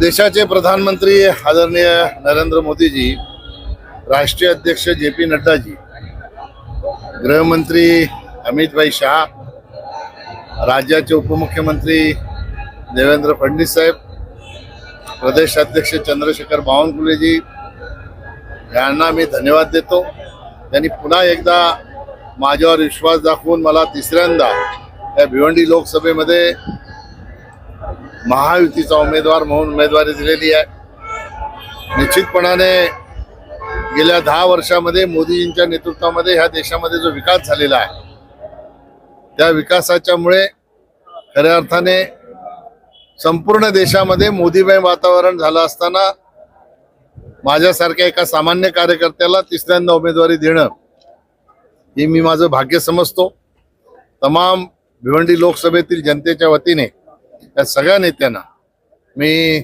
देशाचे प्रधानमंत्री आदरणीय नरेंद्र मोदीजी, राष्ट्रीय अध्यक्ष जे.पी. नड्डाजी, गृहमंत्री अमित भाई शाह, राज्याचे उपमुख्यमंत्री देवेंद्र फडणवीस साहेब, प्रदेश अध्यक्ष चंद्रशेखर बावनकुळेजी यांना मी धन्यवाद देतो. त्यांनी पुन्हा एकदा माझ्यावर विश्वास दाखवून मला तिसऱ्यांदा या भिवंडी लोकसभेमध्ये महायुतीचा उमेदवार म्हणून उमेदवारी दिलेली आहे. निश्चितपणाने गेल्या 10 वर्षामध्ये मोदीजींच्या नेतृत्वामध्ये ह्या देशामध्ये जो विकास झालेला आहे, त्या विकासाच्यामुळे खऱ्या अर्थाने संपूर्ण देशामध्ये मोदीमय वातावरण झालं असताना माझ्यासारख्या एका सामान्य कार्यकर्त्याला तिसऱ्यांदा उमेदवारी देणं हे मी माझं भाग्य समजतो. तमाम भिवंडी लोकसभेतील जनतेच्या वतीने या सगळ्या नेत्यांना मी